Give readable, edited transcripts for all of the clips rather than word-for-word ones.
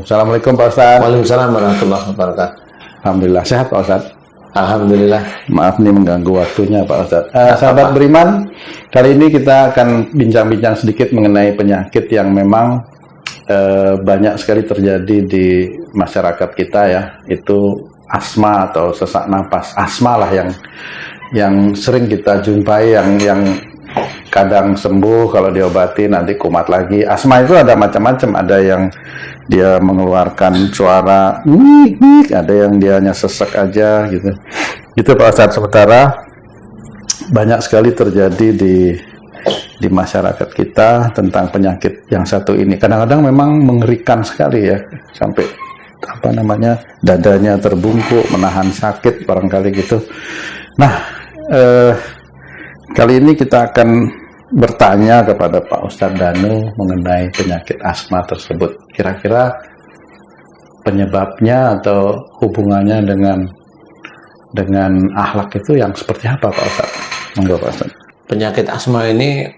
Assalamualaikum Pak Ustadz. Waalaikumsalam warahmatullahi wabarakatuh. Alhamdulillah sehat Pak Ustadz. Alhamdulillah. Maaf nih mengganggu waktunya Pak Ustadz. Sahabat beriman, kali ini kita akan bincang-bincang sedikit mengenai penyakit yang memang banyak sekali terjadi di masyarakat kita ya. Itu asma atau sesak napas. Asma lah yang sering kita jumpai, yang kadang sembuh kalau diobati nanti kumat lagi. Asma itu ada macam-macam, ada yang dia mengeluarkan suara wik, ada yang dia hanya sesek aja gitu. Itu Pak Ustadz. Sementara banyak sekali terjadi di masyarakat kita tentang penyakit yang satu ini. Kadang-kadang memang mengerikan sekali ya, sampai dadanya terbungkuk, menahan sakit barangkali gitu. Nah, kali ini kita akan bertanya kepada Pak Ustadz Danu mengenai penyakit asma tersebut. Kira-kira penyebabnya atau hubungannya dengan akhlak itu yang seperti apa Pak Ustadz? Monggo Pak Ustadz. Penyakit asma ini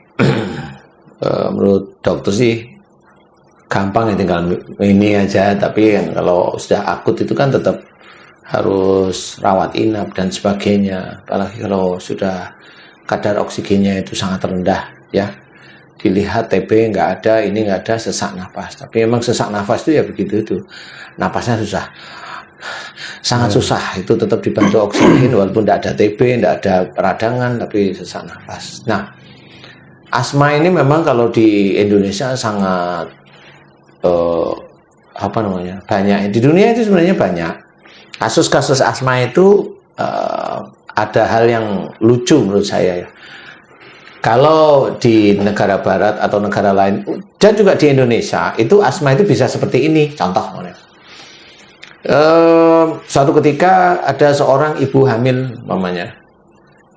menurut dokter sih gampang ya, tinggal ini aja. Tapi kalau sudah akut itu kan tetap harus rawat inap dan sebagainya. Apalagi kalau sudah kadar oksigennya itu sangat rendah ya. Dilihat TB nggak ada, ini nggak ada, sesak nafas. Tapi memang sesak nafas itu ya begitu itu. Napasnya susah. Sangat susah. Itu tetap dibantu oksigen walaupun tidak ada TB, tidak ada peradangan, tapi sesak nafas. Nah, asma ini memang kalau di Indonesia sangat banyak. Di dunia itu sebenarnya banyak. Kasus-kasus asma itu ada hal yang lucu menurut saya ya. Kalau di negara barat atau negara lain dan juga di Indonesia itu asma itu bisa seperti ini. Contoh, suatu ketika ada seorang ibu hamil mamanya.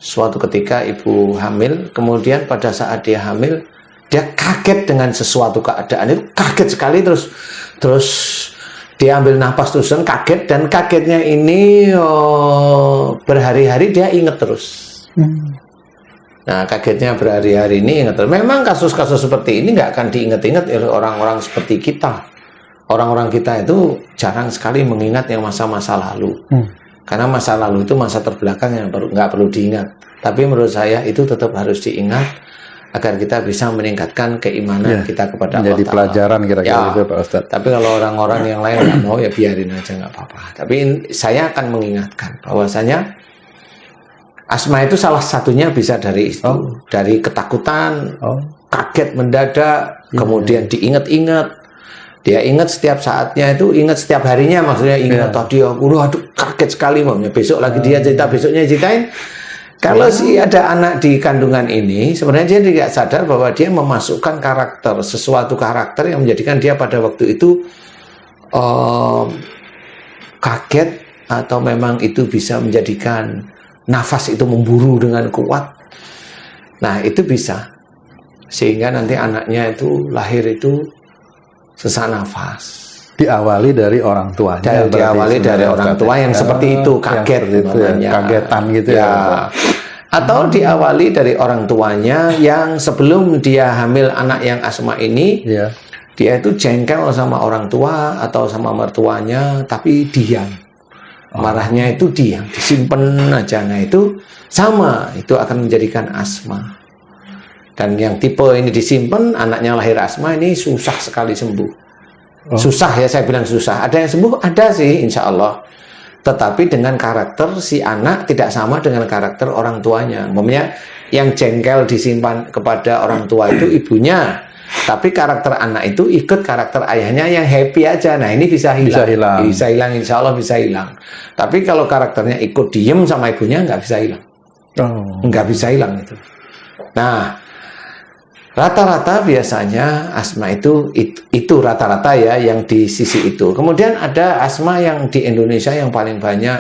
Suatu ketika ibu hamil, kemudian pada saat dia hamil dia kaget dengan sesuatu keadaan itu, kaget sekali, terus dia ambil nafas terusan, kaget, dan kagetnya ini berhari-hari dia ingat terus. Nah, kagetnya berhari-hari ini ingat terus. Memang kasus-kasus seperti ini nggak akan diingat-ingat oleh orang-orang seperti kita. Orang-orang kita itu jarang sekali mengingat yang masa-masa lalu. Karena masa lalu itu masa terbelakang yang nggak perlu diingat. Tapi menurut saya itu tetap harus diingat agar kita bisa meningkatkan keimanan kita kepada Allah. Jadi pelajaran kira-kira itu Pak Ustadz. Tapi kalau orang-orang yang lain nggak mau ya biarin aja, nggak apa-apa. Tapi saya akan mengingatkan bahwasanya asma itu salah satunya bisa dari itu, dari ketakutan, kaget mendadak, kemudian diingat-ingat. Dia ingat setiap saatnya itu, ingat setiap harinya, maksudnya ingat tadi aduh kaget sekali mamanya. Besok lagi dia cerita, besoknya ceritain. Kalau ada anak di kandungan ini, sebenarnya dia tidak sadar bahwa dia memasukkan sesuatu karakter yang menjadikan dia pada waktu itu kaget, atau memang itu bisa menjadikan nafas itu memburu dengan kuat. Nah, itu bisa. Sehingga nanti anaknya itu lahir itu sesak nafas. Diawali dari orang tuanya. Diawali dari orang tua yang seperti itu, kaget itu ya, kagetan gitu ya. Atau diawali dari orang tuanya yang sebelum dia hamil anak yang asma ini, dia itu jengkel sama orang tua atau sama mertuanya, tapi diam. Marahnya itu diam, disimpan aja. Nah, itu sama, itu akan menjadikan asma. Dan yang tipe ini disimpan, anaknya lahir asma ini susah sekali sembuh. Susah ya, saya bilang susah. Ada yang sembuh, ada sih insya Allah. Tetapi dengan karakter si anak tidak sama dengan karakter orang tuanya. Umpamanya yang jengkel disimpan kepada orang tua itu ibunya, tapi karakter anak itu ikut karakter ayahnya yang happy aja. Nah, ini bisa hilang. Bisa hilang, insya Allah bisa hilang. Tapi kalau karakternya ikut diem sama ibunya, nggak bisa hilang. Nggak bisa hilang itu. Nah, rata-rata biasanya asma itu rata-rata ya yang di sisi itu. Kemudian ada asma yang di Indonesia yang paling banyak.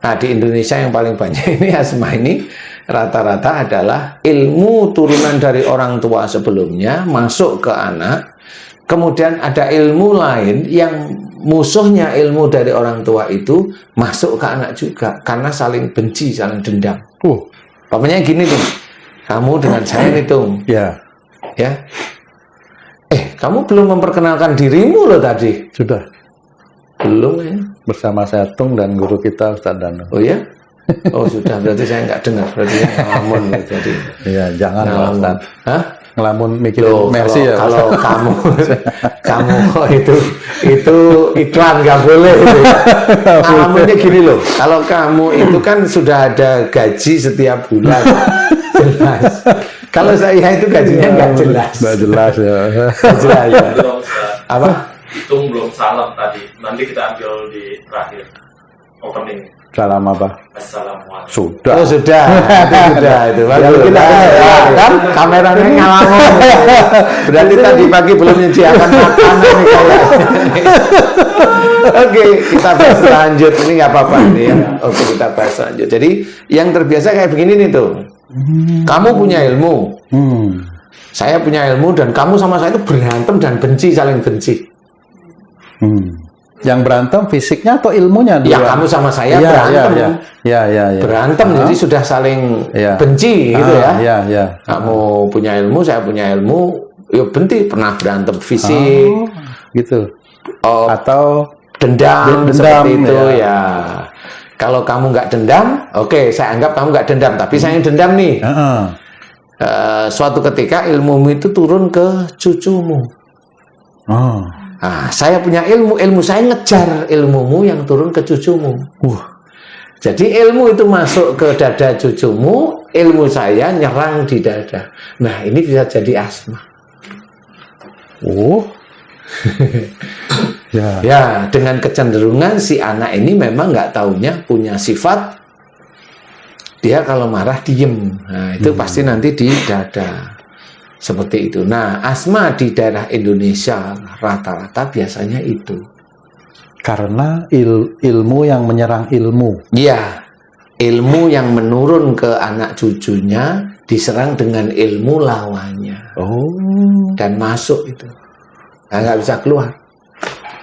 Nah, di Indonesia yang paling banyak ini asma ini rata-rata adalah ilmu turunan dari orang tua sebelumnya masuk ke anak. Kemudian ada ilmu lain yang musuhnya ilmu dari orang tua itu masuk ke anak juga karena saling benci, saling dendam. Pokoknya gini tuh. Kamu dengan saya nih Tung. Ya. Kamu belum memperkenalkan dirimu loh tadi. Sudah. Belum ya? Bersama saya Tung dan guru kita Ustadz Danu. Oh ya? Oh sudah, berarti saya nggak dengar. Berarti saya ngelamun jadi. Iya, jangan Pak Ustadz. Hah? Ngelamun mikirin Loh, Mercy ya. kalau kamu itu iklan nggak boleh. Ngelamunnya gini loh. Kalau kamu itu kan sudah ada gaji setiap bulan. Jelas. Kalau saya itu gajinya nggak jelas. Nggak jelas ya. Nggak jelas ya. Apa? Hitung belum salam tadi. Nanti kita ambil di terakhir opening. Salam apa? Assalamualaikum. Sudah. Oh sudah, itu bagus. kita Kan kameranya ngalamun. Berarti tadi pagi belum menyediakan makanan nih kayaknya. Oke, kita bahas lanjut. Ini nggak apa-apa nih ya. Oke, kita bahas lanjut. Jadi yang terbiasa kayak begini nih tuh. Kamu punya ilmu, saya punya ilmu, dan kamu sama saya itu berantem dan benci, saling benci. Yang berantem fisiknya atau ilmunya? Ya kamu sama saya berantem. Ya. Berantem, jadi sudah saling benci gitu ya. Ya. Kamu punya ilmu, saya punya ilmu, ya benci, pernah berantem fisik. Gitu. Atau dendam seperti itu ya. Kalau kamu nggak dendam, oke, saya anggap kamu nggak dendam, tapi saya yang dendam nih. Suatu ketika ilmumu itu turun ke cucumu. Nah, saya punya ilmu saya ngejar ilmumu yang turun ke cucumu. Jadi ilmu itu masuk ke dada cucumu, ilmu saya nyerang di dada. Nah, ini bisa jadi asma. Ya, dengan kecenderungan si anak ini memang nggak taunya punya sifat dia kalau marah diem. Nah, itu pasti nanti di dada. Seperti itu. Nah, asma di daerah Indonesia rata-rata biasanya itu. Karena ilmu yang menyerang ilmu. Iya, ilmu yang menurun ke anak cucunya diserang dengan ilmu lawannya. Dan masuk itu. Nah, nggak bisa keluar.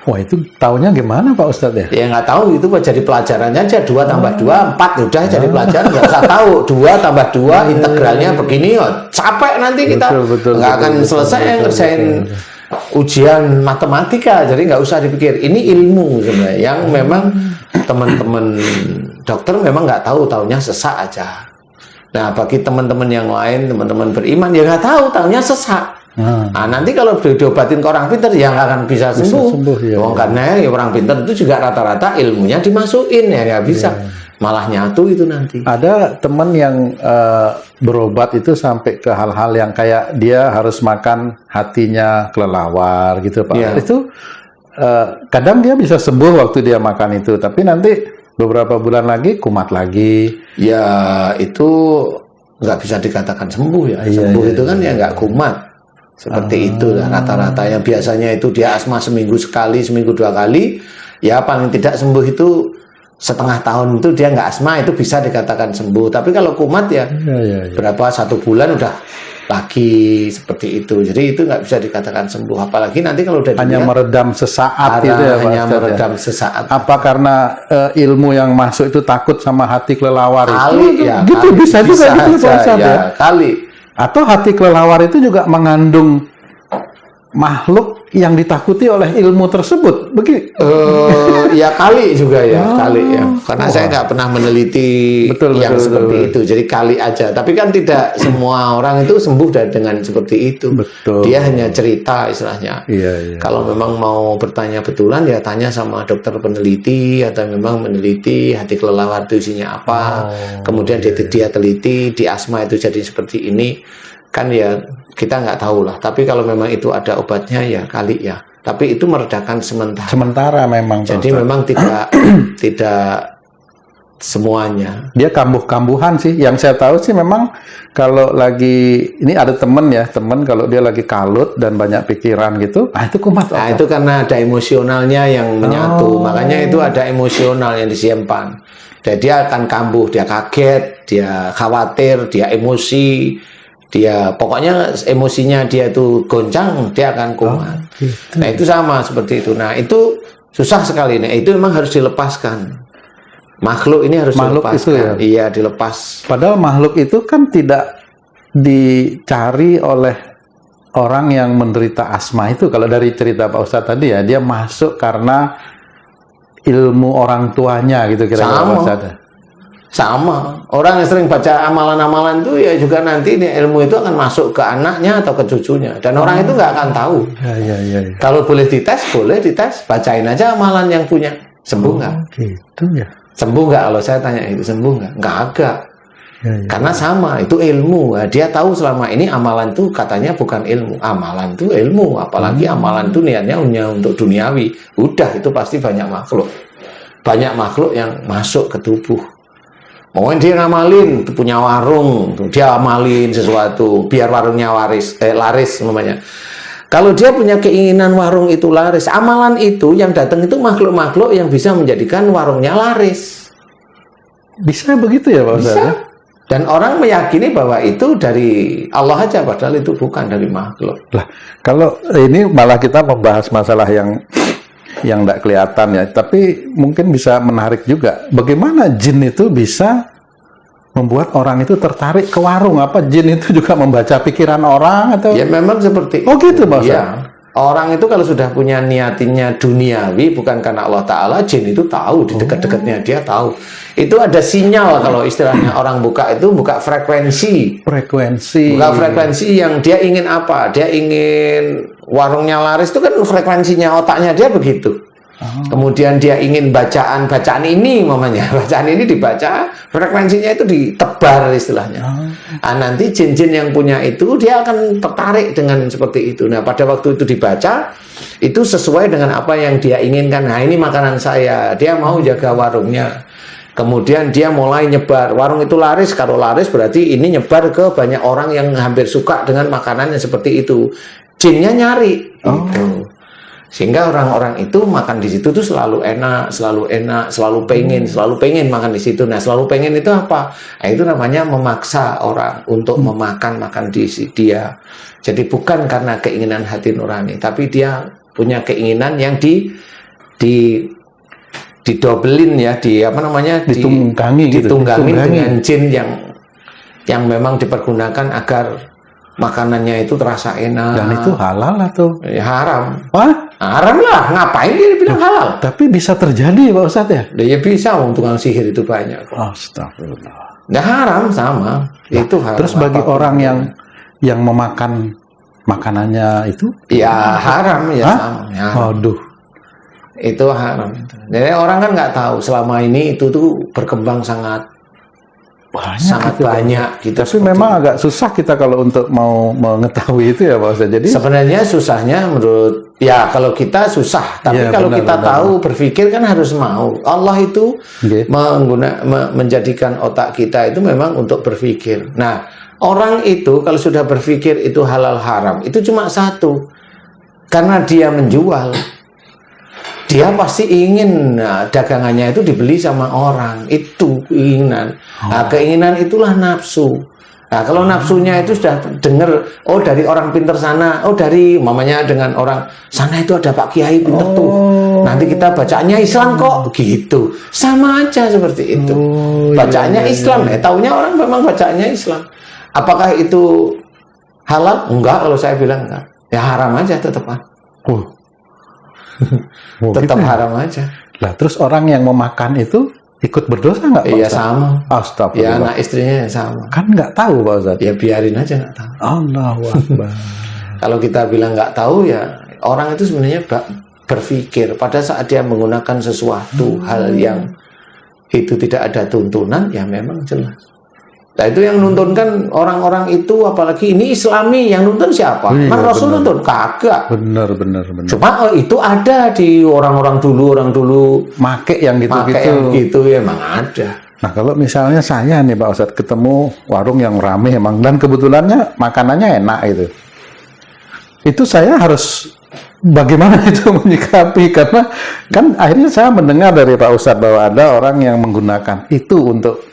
Wah, itu taunya gimana Pak Ustadz ya? Ya nggak tahu, itu buat jadi pelajarannya aja. 2 tambah 2, 4 udah jadi pelajaran, nggak usah tahu. 2 tambah 2 integralnya begini, capek nanti kita nggak akan selesai ngerjain ujian matematika. Jadi nggak usah dipikir. Ini ilmu sebenarnya yang memang teman-teman dokter memang nggak tahu, taunya sesak aja. Nah, bagi teman-teman yang lain, teman-teman beriman ya nggak tahu, taunya sesak. Nah, nanti kalau diobatin ke orang pintar ya nggak akan bisa sembuh. Karena ya, orang pintar itu juga rata-rata ilmunya dimasukin ya nggak bisa. Malah nyatu itu nanti. Ada teman yang berobat itu sampai ke hal-hal yang kayak dia harus makan hatinya kelelawar gitu Pak. Itu kadang dia bisa sembuh waktu dia makan itu, tapi nanti beberapa bulan lagi kumat lagi. Ya itu nggak bisa dikatakan sembuh ya. Sembuh itu kan ya nggak kumat. Seperti itulah rata-rata yang biasanya itu dia asma seminggu sekali, seminggu 2 kali, ya paling tidak sembuh itu setengah tahun itu dia nggak asma, itu bisa dikatakan sembuh. Tapi kalau kumat ya, berapa 1 bulan udah lagi seperti itu. Jadi itu nggak bisa dikatakan sembuh. Apalagi nanti kalau udah hanya meredam sesaat gitu ya Pak. Hanya meredam sesaat. Apa karena ilmu yang masuk itu takut sama hati kelelawar itu? Gitu bisa juga gitu Pak Ustadz ya. Kali. Atau hati kelelawar itu juga mengandung makhluk yang ditakuti oleh ilmu tersebut, begitu? Ya kali juga ya, kali ya. Karena saya nggak pernah meneliti yang seperti itu, jadi kali aja. Tapi kan tidak semua orang itu sembuh dengan seperti itu. Dia hanya cerita istilahnya. Kalau memang mau bertanya betulan ya tanya sama dokter peneliti atau memang meneliti hati kelelawar itu isinya apa. Kemudian dia teliti di asma itu jadi seperti ini. Kan ya kita nggak tahu lah. Tapi kalau memang itu ada obatnya ya kali ya. Tapi itu meredakan sementara. Sementara memang. Jadi memang tidak semuanya. Dia kambuh-kambuhan sih. Yang saya tahu sih memang kalau lagi ini ada temen kalau dia lagi kalut dan banyak pikiran gitu, itu kumat. Nah, itu karena ada emosionalnya yang menyatu. Makanya itu ada emosional yang disimpan. Dan dia akan kambuh, dia kaget, dia khawatir, dia emosi. Dia pokoknya emosinya dia itu goncang, dia akan kumat. Nah itu sama seperti itu. Nah itu susah sekali. Nah itu memang harus dilepaskan. Makhluk ini harus dilepaskan. Itu ya? Iya dilepas. Padahal makhluk itu kan tidak dicari oleh orang yang menderita asma itu, kalau dari cerita Pak Ustadz tadi ya, dia masuk karena ilmu orang tuanya gitu kira-kira Pak Ustadz. Sama. Orang yang sering baca amalan-amalan itu ya juga nanti ilmu itu akan masuk ke anaknya atau ke cucunya. Dan orang itu nggak akan tahu. Ya. Kalau boleh dites, bacain aja amalan yang punya. Sembuh nggak? Gitu ya. Sembuh nggak kalau saya tanya itu? Sembuh nggak? Nggak agak. Ya. Karena sama, itu ilmu. Nah, dia tahu selama ini amalan itu katanya bukan ilmu. Amalan itu ilmu. Apalagi amalan itu niatnya hanya untuk duniawi. Udah, itu pasti banyak makhluk. Banyak makhluk yang masuk ke tubuh. Mungkin dia ngamalin, punya warung, dia amalin sesuatu biar warungnya laris namanya. Kalau dia punya keinginan warung itu laris, amalan itu yang datang itu makhluk-makhluk yang bisa menjadikan warungnya laris. Bisa begitu ya Pak Ustadz? Bisa. Dan orang meyakini bahwa itu dari Allah aja, padahal itu bukan dari makhluk. Lah, kalau ini malah kita membahas masalah yang tidak kelihatan ya, tapi mungkin bisa menarik juga. Bagaimana jin itu bisa membuat orang itu tertarik ke warung? Apa jin itu juga membaca pikiran orang atau? Ya memang seperti Oh gitu Pak Ustaz? Ya. Orang itu kalau sudah punya niatnya duniawi, bukan karena Allah Ta'ala, jin itu tahu, di dekat-dekatnya dia tahu. Itu ada sinyal, kalau istilahnya orang buka itu, buka frekuensi. Buka frekuensi yang dia ingin apa? Dia ingin warungnya laris, itu kan frekuensinya otaknya dia begitu. Kemudian dia ingin bacaan ini mamanya, bacaan ini dibaca, frekuensinya itu ditebar istilahnya. Nah, nanti jin-jin yang punya itu dia akan tertarik dengan seperti itu. Nah, pada waktu itu dibaca, itu sesuai dengan apa yang dia inginkan. Nah, ini makanan saya, dia mau jaga warungnya. Kemudian dia mulai nyebar, warung itu laris, kalau laris berarti ini nyebar ke banyak orang yang hampir suka dengan makanan yang seperti itu. Jinnya nyari, gitu. Sehingga orang-orang itu makan di situ tuh selalu enak, selalu pengen makan di situ. Nah, selalu pengen itu apa? Nah, itu namanya memaksa orang untuk memakan di dia. Jadi bukan karena keinginan hati nurani, tapi dia punya keinginan yang didobelin ya, ditunggangi dengan jin yang memang dipergunakan agar makanannya itu terasa enak. Dan itu halal atau? Ya, haram. Wah? Haram lah, ngapain dia bilang halal? Tapi bisa terjadi Pak Ustadz ya? Ya bisa, tukang sihir itu banyak. Astagfirullah. Nah, haram sama. Itu haram. Terus bagi orang yang memakan makanannya itu? Ya haram ya. Sama. Ya, haram. Waduh. Itu haram. Jadi orang kan nggak tahu selama ini itu tuh berkembang sangat banyak gitu. Tapi memang agak susah kita kalau untuk mau mengetahui itu ya Pak Ustadz. Jadi sebenarnya susahnya menurut ya kalau kita susah, tapi ya, kalau kita tahu berpikir kan harus mau. Allah itu menjadikan otak kita itu memang untuk berpikir. Nah, orang itu kalau sudah berpikir itu halal haram, itu cuma satu. Karena dia menjual. Dia pasti ingin dagangannya itu dibeli sama orang. Itu keinginan. Nah, keinginan itulah nafsu. Nah, kalau nafsunya itu sudah dengar, oh dari orang pinter sana, oh dari mamanya dengan orang sana itu ada Pak Kiai pinter tuh. Nanti kita bacaannya Islam kok, gitu. Sama aja seperti itu. Bacaannya Islam, taunya orang memang bacaannya Islam. Apakah itu halal? Enggak, kalau saya bilang enggak. Ya haram aja tetap. Tetap gitu haram aja. Lah terus orang yang memakan itu ikut berdosa nggak Pak Iya Ustaz? sama. Astagfirullah. Ya anak istrinya sama. Kan nggak tahu Pak Ustaz. Ya biarin aja nggak tahu. Allahu Akbar. Kalau kita bilang nggak tahu ya orang itu sebenarnya berpikir pada saat dia menggunakan sesuatu hal yang itu tidak ada tuntunan ya memang jelas. Nah itu yang nuntun kan orang-orang itu, apalagi ini Islami, yang nuntun siapa? Iya, Rasul nuntun? Kagak. Bener. Cuma itu ada di orang dulu. Make yang gitu-gitu. Make yang gitu ya emang ada. Nah kalau misalnya saya nih Pak Ustadz ketemu warung yang rame emang, dan kebetulannya makanannya enak itu saya harus bagaimana itu menyikapi? Karena kan akhirnya saya mendengar dari Pak Ustadz bahwa ada orang yang menggunakan itu untuk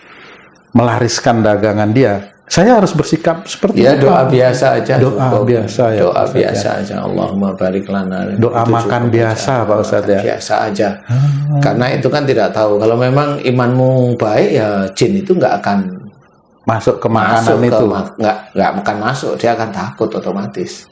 melariskan dagangan dia. Saya harus bersikap seperti ya, doa biasa aja. Doa biasa ya. Doa biasa aja. Allahumma barik lana. Doa makan biasa Pak Ustadz ya. Biasa aja. Karena itu kan tidak tahu. Kalau memang imanmu baik ya jin itu nggak akan masuk ke makanan itu. Nggak akan masuk. Dia akan takut otomatis.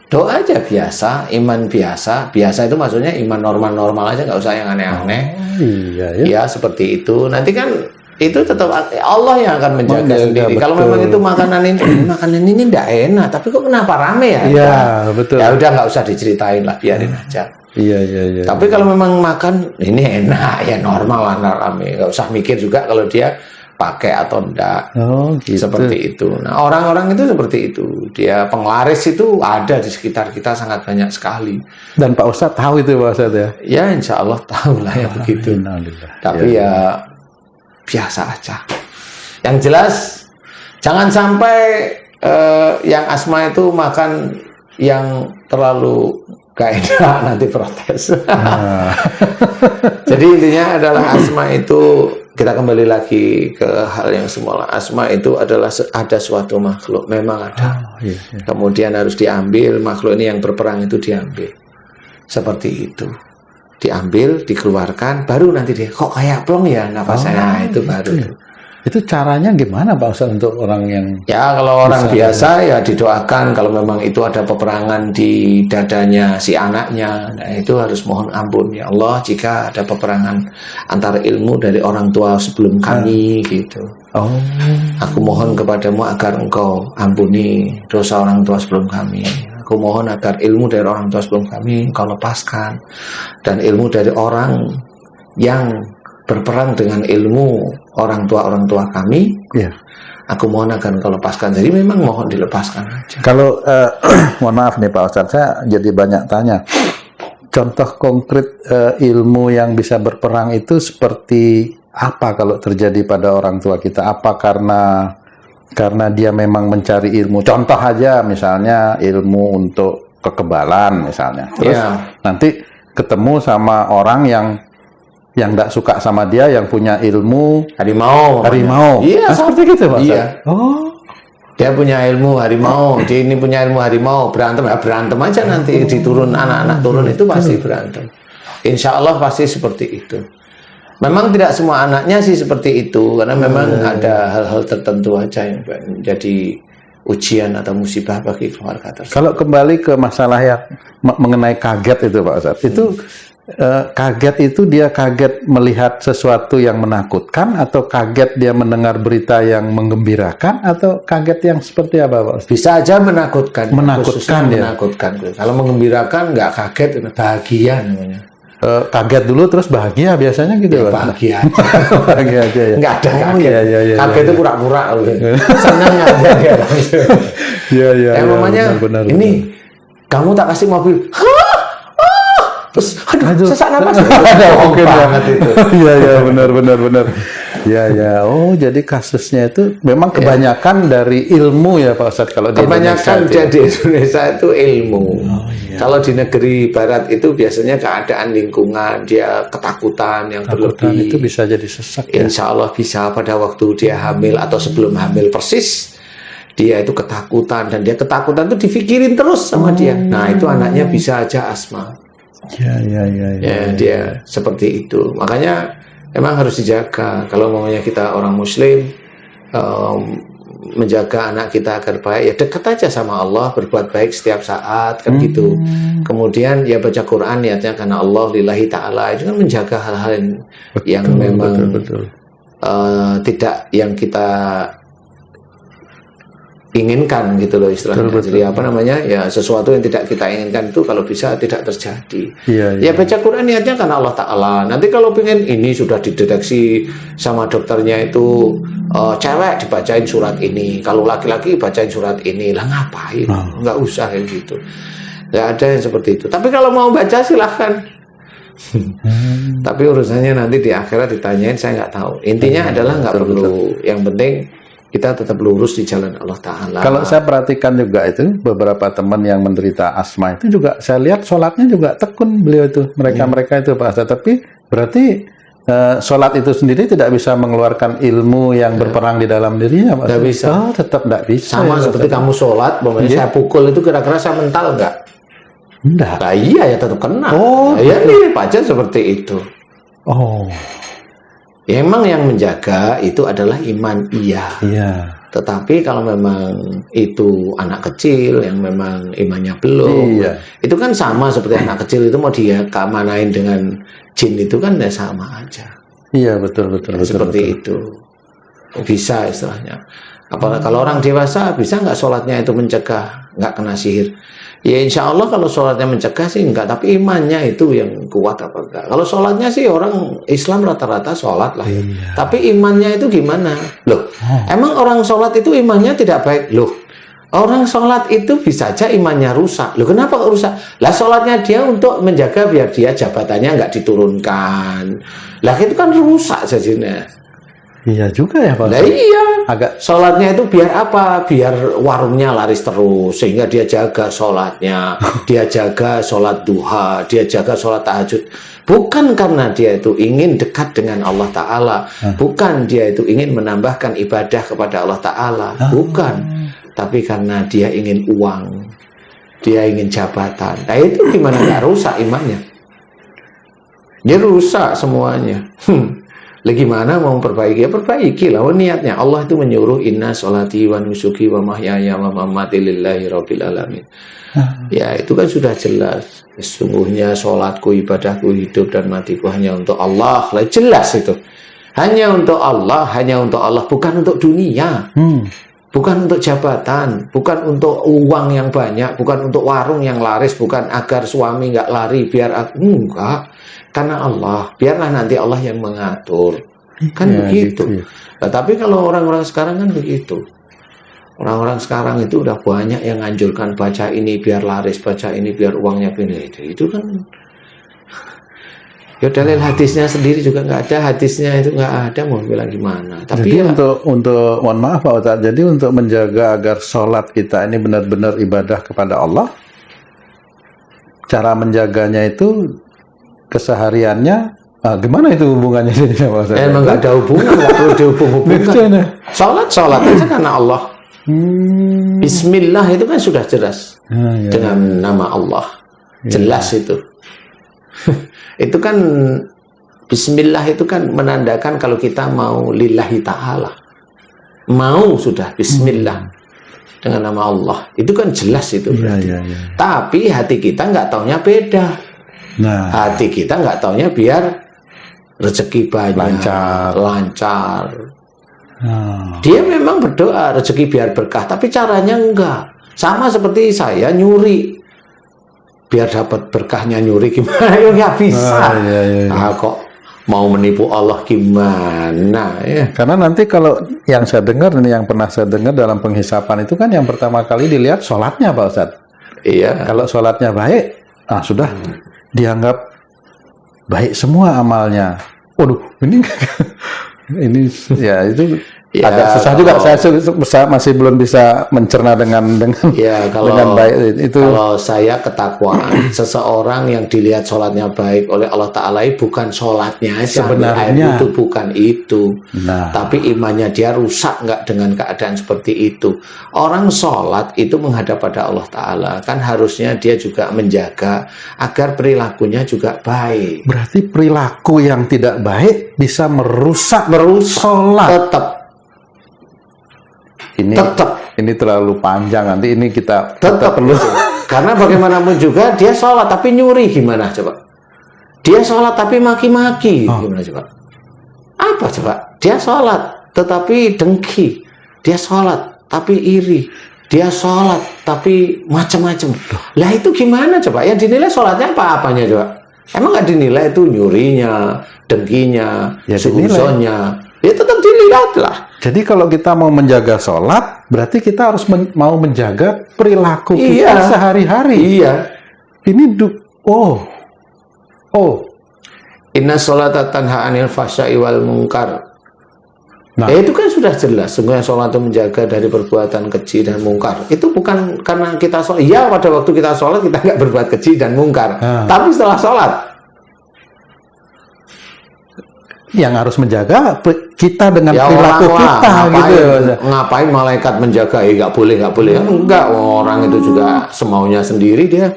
Doa aja biasa, iman biasa. Biasa itu maksudnya iman normal-normal aja, nggak usah yang aneh-aneh. Iya ya. Ya seperti itu. Nanti kan itu tetap Allah yang akan menjaga Menjaga, sendiri. betul. Kalau memang itu makanan ini tidak enak, tapi kok kenapa rame ya? Iya, betul. Ya udah nggak usah diceritain lah, biarin aja. Iya iya iya. Tapi kalau memang makan ini enak ya normal lah rame, nggak usah mikir juga kalau dia pakai atau enggak. Oh, gitu. Seperti itu. Nah, orang-orang itu seperti itu. Dia penglaris itu ada di sekitar kita sangat banyak sekali. Dan Pak Ustadz tahu itu Pak Ustadz ya. Ya insya Allah tahu lah ya begitu. Innalillah. Tapi ya biasa aja. Yang jelas jangan sampai yang asma itu makan yang terlalu gak enak nanti protes. Jadi intinya adalah asma itu, kita kembali lagi ke hal yang semula. Asma itu adalah ada suatu makhluk, memang ada. Iya. Kemudian harus diambil, makhluk ini yang berperang itu diambil. Seperti itu. Diambil, dikeluarkan, baru nanti dia, kok kayak plong ya napasnya. Nah, itu baru. Itu caranya gimana Pak Ustadz untuk orang yang... Ya kalau orang biasa ya didoakan, kalau memang itu ada peperangan di dadanya si anaknya, nah itu harus mohon ampun ya Allah jika ada peperangan antara ilmu dari orang tua sebelum kami gitu. Oh. Aku mohon kepadamu agar engkau ampuni dosa orang tua sebelum kami. Aku mohon agar ilmu dari orang tua sebelum kami engkau lepaskan, dan ilmu dari orang yang berperang dengan ilmu orang tua kami, Iya. aku mohon agar engkau lepaskan. Jadi memang mohon dilepaskan aja. Kalau mohon maaf nih Pak Ustadz, saya jadi banyak tanya. Contoh konkret ilmu yang bisa berperang itu seperti apa kalau terjadi pada orang tua kita? Apa karena dia memang mencari ilmu? Contoh aja misalnya ilmu untuk kekebalan misalnya. Terus nanti ketemu sama orang yang tidak suka sama dia, yang punya ilmu Harimau. Nah, Iya, seperti gitu Pak Ustadz? Iya. Oh. Dia punya ilmu harimau, dia ini punya ilmu harimau, berantem ya berantem aja nanti diturun anak-anak turun itu pasti berantem. Insya Allah pasti seperti itu. Memang tidak semua anaknya sih seperti itu, karena memang ada hal-hal tertentu aja yang menjadi ujian atau musibah bagi keluarga tersebut. Kalau kembali ke masalah yang mengenai kaget itu Pak Ustadz, itu kaget itu dia kaget melihat sesuatu yang menakutkan, atau kaget dia mendengar berita yang menggembirakan, atau kaget yang seperti apa Pak Ustadz? Bisa aja menakutkan. Menakutkan ya? Menakutkan. Kalau menggembirakan nggak kaget, bahagia namanya. Kaget dulu terus bahagia biasanya gitu Ya, Pak? bahagia aja. Bahagia aja ya? Nggak ada kaget. Iya, Kaget itu pura-pura. Senang aja dia. Iya. Namanya benar, ini kamu tak kasih mobil. Terus aduh, sesak napas. Ada mungkin banget itu. Iya benar. Ya. Oh, jadi kasusnya itu memang kebanyakan dari ilmu ya Pak Ustadz kalau di Kebanyakan Indonesia. di Indonesia itu ilmu. Kalau di negeri barat itu biasanya keadaan lingkungan, dia ketakutan yang Takutan berlebih. itu bisa jadi sesak ya. Insya Allah bisa pada waktu dia hamil atau sebelum hamil persis. Dia itu ketakutan, dan dia ketakutan itu dipikirin terus sama dia. Nah itu anaknya bisa aja asma. Ya. Ya, dia seperti itu. Makanya memang harus dijaga. Kalau maunya kita orang Muslim, menjaga anak kita agar baik, ya dekat aja sama Allah, berbuat baik setiap saat kan gitu. Kemudian ya baca Quran niatnya karena Allah lillahi ta'ala, itu kan menjaga hal-hal yang memang betul. tidak yang kita inginkan gitu loh istilahnya. Betul. Jadi apa namanya, ya sesuatu yang tidak kita inginkan itu kalau bisa tidak terjadi. Iya. Ya baca Quran niatnya karena Allah Ta'ala. Nanti kalau pengen ini sudah dideteksi sama dokternya itu cewek dibacain surat ini, kalau laki-laki bacain surat ini, lah ngapain? Nggak usah kayak gitu. Nggak ada yang seperti itu. Tapi kalau mau baca silahkan. Tapi urusannya nanti di akhirat ditanyain, saya nggak tahu. Intinya adalah nggak perlu. Yang penting kita tetap lurus di jalan Allah Ta'ala. Kalau saya perhatikan juga itu beberapa teman yang menderita asma itu juga saya lihat sholatnya juga tekun beliau itu, mereka itu Pak Ustadz. Tapi berarti sholat itu sendiri tidak bisa mengeluarkan ilmu yang berperang di dalam dirinya Pak? Tidak bisa. Oh, tetap tidak bisa. Sama ya, seperti kamu sholat, saya pukul itu kira-kira saya mental nggak? Enggak. Nah iya ya tetap kena. Oh, ya nih baca seperti itu. Oh. Ya, emang yang menjaga itu adalah iman, iya. Iya. Tetapi kalau memang itu anak kecil yang memang imannya belum, Iya. itu kan sama seperti anak kecil itu mau dia kamanain dengan jin itu kan ya sama aja. Iya, betul. Seperti itu. Bisa istilahnya. Apalagi kalau orang dewasa bisa nggak sholatnya itu mencegah, nggak kena sihir? Ya insya Allah kalau sholatnya mencegah sih enggak, tapi imannya itu yang kuat apa enggak. Kalau sholatnya sih orang Islam rata-rata sholat lah ya. Tapi imannya itu gimana? Loh, emang orang sholat itu imannya tidak baik? Loh, orang sholat itu bisa aja imannya rusak. Loh, kenapa kok rusak? Lah sholatnya dia untuk menjaga biar dia jabatannya nggak diturunkan. Lah itu kan rusak jadinya. Iya juga ya Pak. Nah iya, Agak sholatnya itu biar apa? Biar warungnya laris terus, sehingga dia jaga sholatnya, dia jaga sholat duha, dia jaga sholat tahajud. Bukan karena dia itu ingin dekat dengan Allah Ta'ala, bukan dia itu ingin menambahkan ibadah kepada Allah Ta'ala, bukan. Tapi karena dia ingin uang, dia ingin jabatan. Nah itu gimana nggak rusak imannya? Dia rusak semuanya. Lah gimana mau memperbaiki? Ya perbaiki lah niatnya. Allah itu menyuruh inna sholati wa nusuki wa mahyaya wa mamati lillahi rabbil alamin. Ya itu kan sudah jelas. Sesungguhnya sholatku, ibadahku, hidup dan matiku hanya untuk Allah. Lah jelas itu. Hanya untuk Allah, bukan untuk dunia. Bukan untuk jabatan, bukan untuk uang yang banyak, bukan untuk warung yang laris, bukan agar suami nggak lari biar aku enggak. Karena Allah, biarlah nanti Allah yang mengatur. Kan ya, begitu. Gitu. Nah, tapi kalau orang-orang sekarang kan begitu. Orang-orang sekarang itu udah banyak yang anjurkan baca ini biar laris, baca ini biar uangnya pindah. Itu kan ya dalil hadisnya sendiri juga nggak ada, hadisnya itu nggak ada, mau bilang gimana. Tapi jadi ya, untuk mohon maaf Pak Ustadz, jadi untuk menjaga agar sholat kita ini benar-benar ibadah kepada Allah, cara menjaganya itu kesehariannya, gimana itu hubungannya Pak Ustadz? emang nggak ada hubungan, nggak perlu dihubung-hubungkan. Sholat aja karena Allah. Bismillah itu kan sudah jelas dengan nama Allah, jelas itu. Itu kan Bismillah itu kan menandakan kalau kita mau lillahi ta'ala, mau sudah Bismillah dengan nama Allah, itu kan jelas itu berarti. Tapi hati kita nggak taunya beda. Hati kita nggak taunya biar rezeki banyak, lancar. Dia memang berdoa rezeki biar berkah, tapi caranya enggak. Sama seperti saya nyuri, biar dapat berkahnya nyuri gimana? Ya nggak bisa. Kok mau menipu Allah gimana? Ya. Karena nanti kalau yang saya dengar ini, yang pernah saya dengar dalam penghisapan itu kan yang pertama kali dilihat sholatnya Pak Ustadz. Iya. Kalau sholatnya baik, sudah dianggap baik semua amalnya. Waduh, ini ya itu Ya, agak susah juga. Saya masih belum bisa mencerna dengan ya, dengan baik itu. Kalau saya ketakwaan seseorang yang dilihat sholatnya baik oleh Allah Ta'ala bukan sholatnya aja, sebenarnya itu bukan itu. Tapi imannya dia rusak nggak dengan keadaan seperti itu. Orang sholat itu menghadap pada Allah Ta'ala, kan harusnya dia juga menjaga agar perilakunya juga baik. Berarti perilaku yang tidak baik bisa merusak sholat. Ini terlalu panjang, nanti ini kita perlu. Karena bagaimanapun juga dia sholat tapi nyuri, gimana coba? Dia sholat tapi maki-maki, gimana coba? Apa coba? Dia sholat tetapi dengki, dia sholat tapi iri, dia sholat tapi macam-macam. Lah itu gimana coba? Yang dinilai sholatnya apa-apanya coba? Emang nggak dinilai itu nyurinya, dengkinya, suudzonnya? Ya tetap dilihat lah. Jadi kalau kita mau menjaga sholat, berarti kita harus mau menjaga perilaku kita sehari-hari. Iya. Ini Inna sholata tanha anil fahsya'i wal munkar. Itu kan sudah jelas. Sebenarnya sholat itu menjaga dari perbuatan keji dan mungkar. Itu bukan karena kita sholat. Iya, pada waktu kita sholat kita nggak berbuat keji dan mungkar. Tapi setelah sholat, yang harus menjaga kita dengan perilaku kita, gitu. Ngapain malaikat menjaga? Nggak boleh. Enggak, orang itu juga semaunya sendiri dia.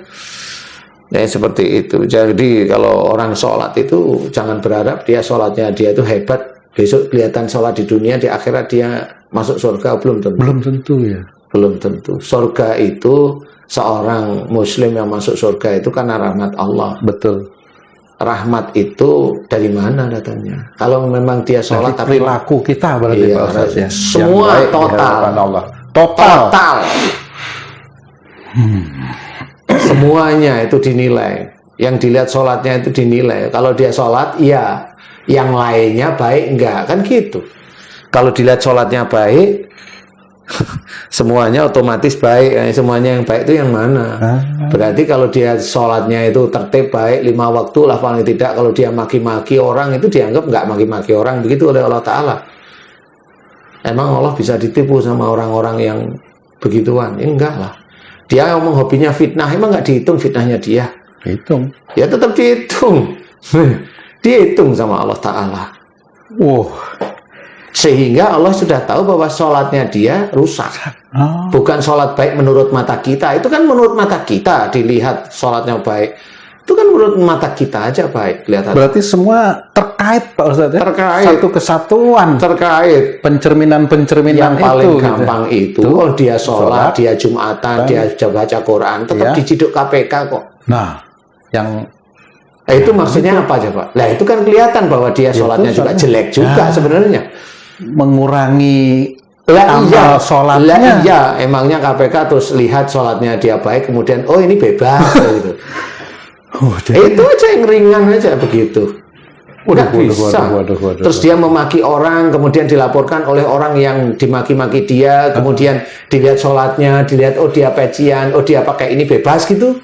Ya seperti itu. Jadi kalau orang sholat itu jangan berharap dia sholatnya dia itu hebat. Besok kelihatan sholat di dunia, di akhirat dia masuk surga? Belum tentu. Belum tentu ya. Belum tentu. Surga itu, seorang muslim yang masuk surga itu karena rahmat Allah. Betul. Rahmat itu dari mana datangnya? Kalau memang dia sholat Berarti tapi perilaku kita berarti Iya, Pak Ustaz ya. semua Yang baik di total. hadapan Allah. Total. Semuanya itu dinilai. Yang dilihat sholatnya itu dinilai. Kalau dia sholat, iya. Yang lainnya baik, enggak. Kan gitu. Kalau dilihat sholatnya baik, semuanya otomatis baik. Semuanya yang baik itu yang mana? Berarti kalau dia sholatnya itu tertib baik, 5 waktu lah paling tidak. Kalau dia maki-maki orang, itu dianggap enggak maki-maki orang. Begitu oleh Allah Ta'ala. Emang Allah bisa ditipu sama orang-orang yang begituan? Enggak lah. Dia ngomong hobinya fitnah, emang nggak dihitung fitnahnya dia? Hitung. Ya tetap dihitung. Dihitung sama Allah Ta'ala. Sehingga Allah sudah tahu bahwa sholatnya dia rusak. Bukan sholat baik menurut mata kita. Itu kan menurut mata kita dilihat sholatnya baik. Itu kan menurut mata kita aja baik. Kelihatan. Berarti semua terkait Pak Ustaz ya? Terkait. Satu kesatuan. Terkait. Pencerminan-pencerminan Yang paling itu, gampang gitu. itu, oh dia sholat, dia Jumatan, dia baca Quran, tetap diciduk KPK kok. Nah, yang itu maksudnya apa coba? Nah itu kan kelihatan bahwa dia sholatnya juga jelek juga sebenarnya. Mengurangi Lah sholatnya. Lah iya, emangnya KPK terus lihat sholatnya dia baik, kemudian oh ini bebas gitu. Itu aja yang ringan aja begitu. Nggak bisa. Terus dia memaki orang, kemudian dilaporkan oleh orang yang dimaki-maki dia, kemudian dilihat sholatnya, dilihat oh dia pecian, oh dia pakai ini bebas gitu.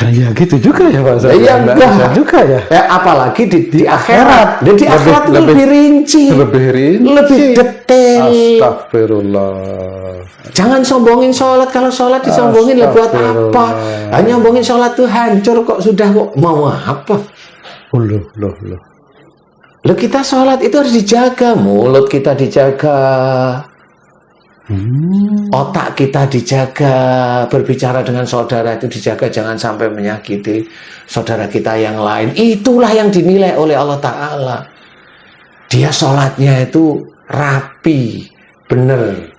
Ya gitu juga ya Pak Ustaz. Iya enggak juga ya. Apalagi di akhirat. Dan di akhirat itu lebih rinci. Lebih detail. Astagfirullah. Jangan sombongin sholat. Kalau sholat disombongin lah buat apa? Hanya sombongin sholat tuh hancur kok sudah kok. Mau apa? Loh kita sholat itu harus dijaga. Mulut kita dijaga. Otak kita dijaga, berbicara dengan saudara itu dijaga, jangan sampai menyakiti saudara kita yang lain. Itulah yang dinilai oleh Allah Ta'ala. Dia sholatnya itu rapi, benar.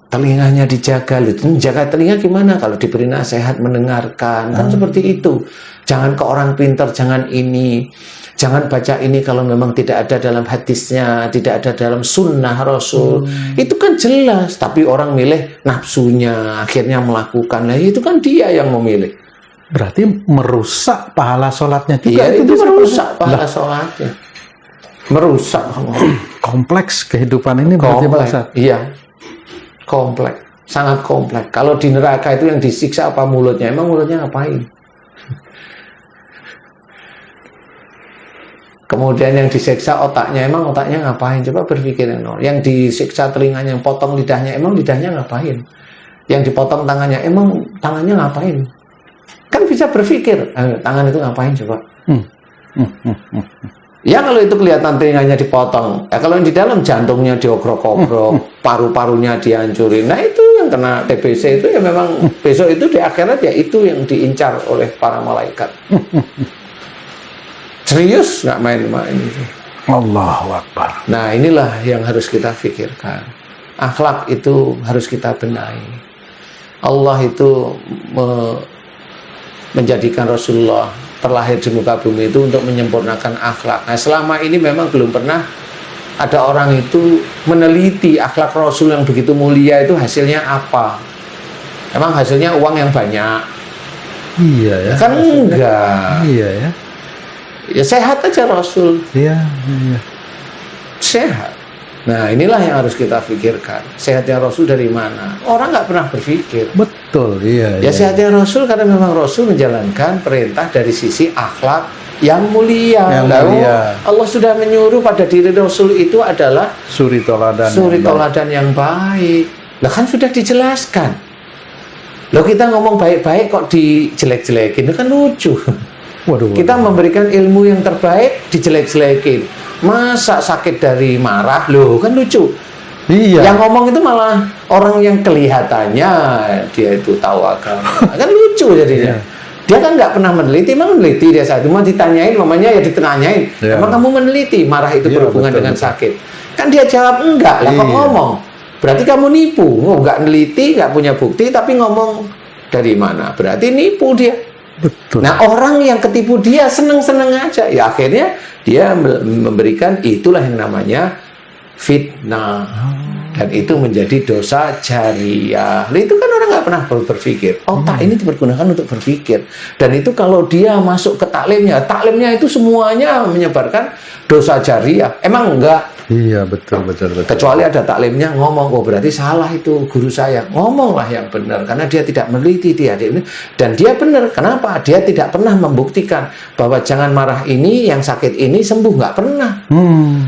Telinganya dijaga. Menjaga telinga gimana? Kalau diberi nasihat mendengarkan, kan seperti itu. Jangan ke orang pintar, jangan ini. Jangan baca ini kalau memang tidak ada dalam hadisnya, tidak ada dalam sunnah Rasul. Itu kan jelas. Tapi orang milih nafsunya, akhirnya melakukan. Nah itu kan dia yang memilih. Berarti merusak pahala sholatnya juga. Iya, itu merusak pahala sholatnya. Merusak. Kompleks kehidupan ini berarti Pak Ustaz. Iya. Kompleks. Sangat kompleks. Kalau di neraka itu yang disiksa apa mulutnya? Emang mulutnya ngapain? Kemudian yang disiksa otaknya, emang otaknya ngapain? Coba berpikir yang disiksa telinganya, yang potong lidahnya, emang lidahnya ngapain? Yang dipotong tangannya, emang tangannya ngapain? Kan bisa berpikir, tangan itu ngapain coba? Ya kalau itu kelihatan telinganya dipotong, ya kalau yang di dalam jantungnya diokrok-okrok, paru-parunya dihancurin, nah itu yang kena TBC itu ya memang besok itu di akhirat ya itu yang diincar oleh para malaikat. Serius nggak main-main itu. Allahu Akbar. Nah inilah yang harus kita pikirkan. Akhlak itu harus kita benahi. Allah itu menjadikan Rasulullah terlahir di muka bumi itu untuk menyempurnakan akhlak. Nah selama ini memang belum pernah ada orang itu meneliti akhlak Rasul yang begitu mulia itu hasilnya apa. Emang hasilnya uang yang banyak? Iya ya. Kan enggak. Iya ya. Ya sehat aja Rasul. Iya. Sehat. Nah inilah yang harus kita pikirkan. Sehatnya Rasul dari mana? Orang nggak pernah berpikir. Betul. Iya. Ya sehatnya Rasul karena memang Rasul menjalankan perintah dari sisi akhlak yang mulia. Allah sudah menyuruh pada diri Rasul itu adalah suri toladan yang baik. Nah kan sudah dijelaskan. Loh kita ngomong baik-baik kok dijelek-jelekin, itu kan lucu. Kita memberikan ilmu yang terbaik dijelek-jelekin. Masa sakit dari marah? Loh kan lucu. Iya. Yang ngomong itu malah orang yang kelihatannya dia itu tahu agama. Kan lucu jadinya. Dia kan nggak pernah meneliti, emang meneliti dia saat itu mau ditanyain, mamanya ya ditanyain, emang kamu meneliti marah itu berhubungan dengan sakit? Kan dia jawab enggak lah, kok ngomong? Berarti kamu nipu, nggak neliti, nggak punya bukti, tapi ngomong dari mana? Berarti nipu dia. Betul. Nah orang yang ketipu dia seneng-seneng aja, ya akhirnya dia memberikan itulah yang namanya fitnah. Dan itu menjadi dosa jariah. Nah, itu kan orang nggak pernah berpikir. Otak ini dipergunakan untuk berpikir. Dan itu kalau dia masuk ke taklimnya itu semuanya menyebarkan dosa jariah. Emang enggak? Iya, betul. Kecuali ada taklimnya ngomong, oh berarti salah itu guru saya. Ngomonglah yang benar, karena dia tidak meneliti dia. Dan dia benar. Kenapa? Dia tidak pernah membuktikan bahwa jangan marah ini, yang sakit ini sembuh. Nggak pernah.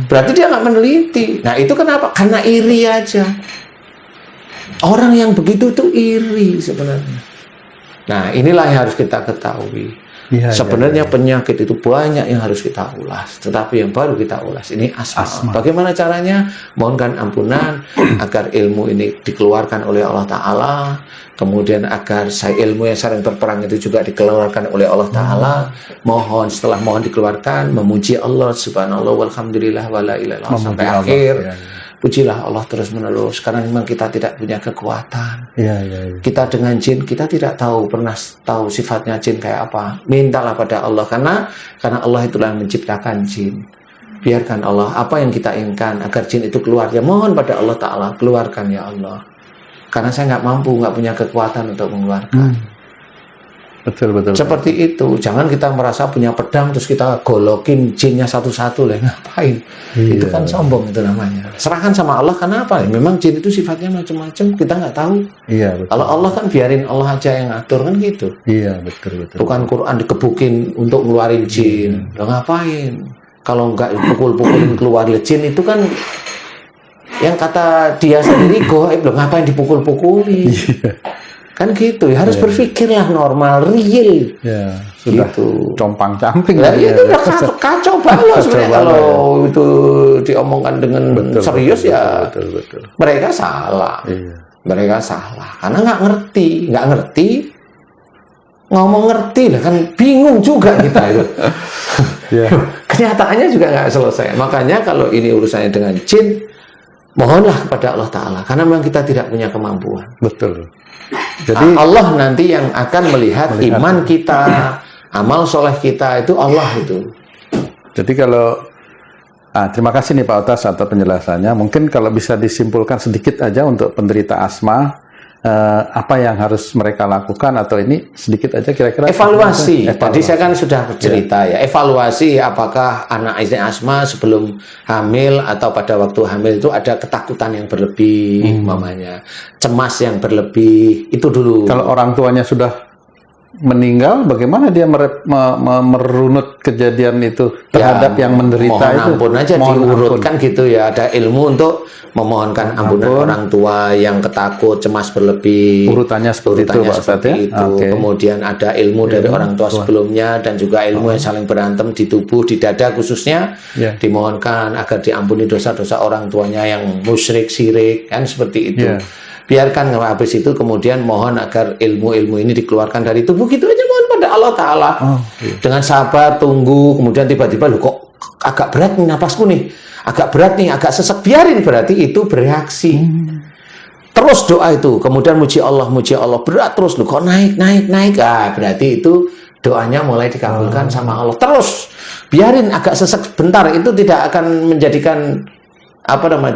Berarti dia nggak meneliti. Nah itu kenapa? Karena iri aja. Orang yang begitu tuh iri sebenarnya. Nah inilah yang harus kita ketahui. Sebenarnya penyakit itu banyak yang harus kita ulas, tetapi yang baru kita ulas ini asma. Bagaimana caranya? Mohonkan ampunan agar ilmu ini dikeluarkan oleh Allah Ta'ala, kemudian agar ilmu yang sering terperang itu juga dikeluarkan oleh Allah Ta'ala. Mohon, setelah mohon dikeluarkan, memuji Allah subhanallah walhamdulillah wala ilaha illallah sampai akhir. Pujilah Allah terus menerus, karena memang kita tidak punya kekuatan. Kita dengan jin, kita tidak pernah tahu sifatnya jin kayak apa. Mintalah pada Allah, karena Allah itulah yang menciptakan jin. Biarkan Allah apa yang kita inginkan agar jin itu keluar. Ya mohon pada Allah Ta'ala, keluarkan ya Allah. Karena saya nggak mampu, nggak punya kekuatan untuk mengeluarkan. Betul. Seperti itu. Jangan kita merasa punya pedang terus kita golokin jinnya satu-satu lah. Ngapain? Itu kan sombong itu namanya. Serahkan sama Allah, karena apa? Memang jin itu sifatnya macam-macam, kita nggak tahu. Betul. Kalau Allah kan biarin Allah aja yang ngatur kan gitu. Betul. Bukan Quran dikebukin untuk ngeluarin jin. Lo ngapain? Kalau nggak pukul-pukulin keluar jin itu kan yang kata dia sendiri goib, lo ngapain dipukul-pukulin? Kan gitu ya, harus berpikirlah normal, real. Sudah gitu. compang-camping. Nah, itu udah kacau balau sebenarnya kalau itu diomongkan dengan serius ya. Betul. Mereka salah. Mereka salah karena nggak ngerti. Ngomong ngerti lah kan bingung juga kita itu. Kenyataannya juga nggak selesai. Makanya kalau ini urusannya dengan jin, mohonlah kepada Allah Ta'ala, karena memang kita tidak punya kemampuan. Betul. Jadi Allah nanti yang akan melihat iman kita, amal soleh kita, itu Allah itu. Jadi kalau terima kasih nih Pak Otas atas penjelasannya. Mungkin kalau bisa disimpulkan sedikit aja untuk penderita asma, apa yang harus mereka lakukan, atau ini sedikit aja kira-kira evaluasi. Tadi saya kan sudah bercerita ya, evaluasi apakah anak ini asma sebelum hamil atau pada waktu hamil itu ada ketakutan yang berlebih, mamanya cemas yang berlebih, itu dulu. Kalau orang tuanya sudah meninggal, bagaimana dia merunut kejadian itu terhadap yang menderita mohon itu? Ampun aja diurutkan gitu ya. Ada ilmu untuk memohonkan ampunan orang tua yang ketakut, cemas berlebih. Urutannya seperti itu, Pak Ustadz ya. Okay. Kemudian ada ilmu dari orang tua sebelumnya, dan juga ilmu yang saling berantem di tubuh, di dada khususnya, dimohonkan agar diampuni dosa-dosa orang tuanya yang musyrik, syirik, kan seperti itu. Biarkan habis itu kemudian mohon agar ilmu-ilmu ini dikeluarkan dari tubuh, gitu aja, mohon pada Allah Ta'ala. Dengan sabar, tunggu, kemudian tiba-tiba loh kok agak berat nih napasku nih, agak berat nih, agak sesek, biarin, berarti itu bereaksi. Terus doa itu, kemudian muji Allah, berat terus loh kok naik, berarti itu doanya mulai dikabulkan sama Allah. Terus biarin agak sesek bentar, itu tidak akan menjadikan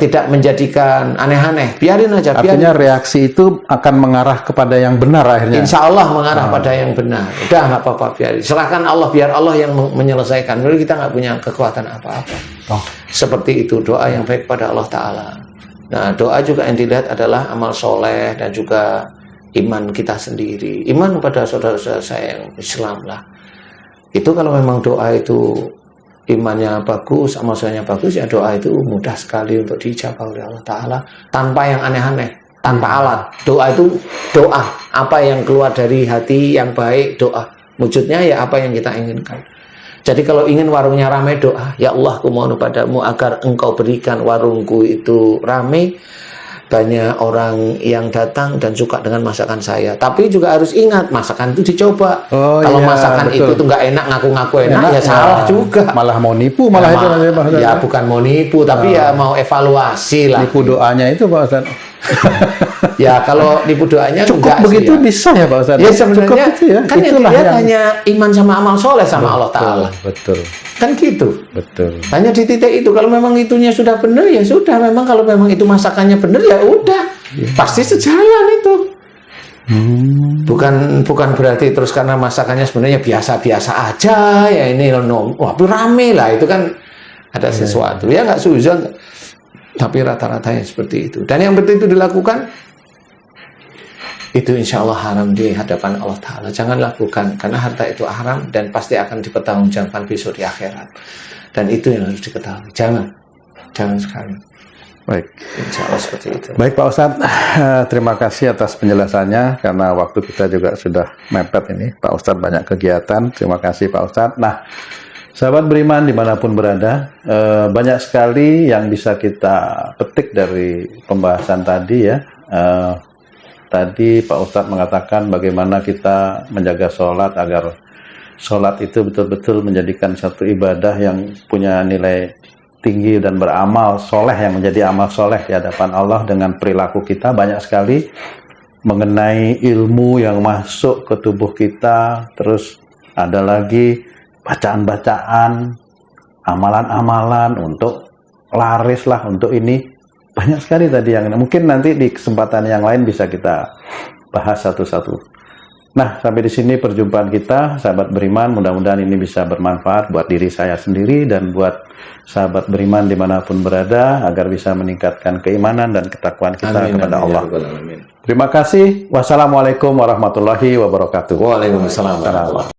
tidak menjadikan aneh-aneh, biarin aja. Artinya reaksi itu akan mengarah kepada yang benar akhirnya. Insya Allah mengarah pada yang benar. Udah nggak apa-apa, biarin. Serahkan Allah, biar Allah yang menyelesaikan. Jadi kita nggak punya kekuatan apa-apa. Seperti itu doa yang baik pada Allah Ta'ala. Nah, doa juga yang dilihat adalah amal soleh dan juga iman kita sendiri. Iman pada saudara-saudara saya yang Islam lah. Itu kalau memang doa itu imannya bagus, amal solehnya bagus, ya doa itu mudah sekali untuk dijawab oleh Allah Ta'ala, tanpa yang aneh-aneh, tanpa alat. Doa itu doa, apa yang keluar dari hati yang baik, doa. Wujudnya ya apa yang kita inginkan. Jadi kalau ingin warungnya ramai, doa, ya Allah, aku mohon padamu agar engkau berikan warungku itu ramai banyak orang yang datang dan suka dengan masakan saya. Tapi juga harus ingat, masakan itu dicoba. Oh, kalau iya, masakan betul. itu tuh nggak enak, ngaku-ngaku enak, ya salah juga. Malah mau nipu, malah itu nanti Pak Ustadz. Ya bukan mau nipu, tapi ya mau evaluasi lah. Nipu doanya itu Pak Ustadz. Ya kalau nipu doanya Cukup enggak begitu sih, ya. bisa ya Pak Ustadz? Ya sebenarnya Cukup itu ya. kan yang Itulah dilihat yang- hanya iman sama amal soleh sama Allah Ta'ala. Betul, Kan gitu. betul. Hanya di titik itu. Kalau memang itunya sudah benar, ya sudah. Memang kalau memang itu masakannya benar, ya udah. Pasti sejalan itu. Bukan berarti terus karena masakannya sebenarnya biasa-biasa aja. Ya ini wah, rame lah. Itu kan ada sesuatu. Ya nggak suzon. Tapi rata-ratanya seperti itu. Dan yang betul itu dilakukan, itu insya Allah haram di hadapan Allah Ta'ala. Jangan lakukan, karena harta itu haram dan pasti akan dipertanggungjawabkan besok di akhirat. Dan itu yang harus diketahui. Jangan sekali. Baik. Insya Allah seperti itu. Baik Pak Ustadz, terima kasih atas penjelasannya karena waktu kita juga sudah mepet ini. Pak Ustadz banyak kegiatan, terima kasih Pak Ustadz. Nah, sahabat beriman dimanapun berada, banyak sekali yang bisa kita petik dari pembahasan tadi ya. Tadi Pak Ustadz mengatakan bagaimana kita menjaga sholat agar sholat itu betul-betul menjadikan satu ibadah yang punya nilai tinggi dan beramal soleh, yang menjadi amal soleh di hadapan Allah dengan perilaku kita. Banyak sekali mengenai ilmu yang masuk ke tubuh kita, terus ada lagi bacaan-bacaan, amalan-amalan untuk laris lah, untuk ini. Banyak sekali tadi yang mungkin nanti di kesempatan yang lain bisa kita bahas satu-satu. Nah, sampai di sini perjumpaan kita, sahabat beriman. Mudah-mudahan ini bisa bermanfaat buat diri saya sendiri dan buat sahabat beriman dimanapun berada, agar bisa meningkatkan keimanan dan ketakwaan kita kepada Allah. Terima kasih. Wassalamualaikum warahmatullahi wabarakatuh. Waalaikumsalam.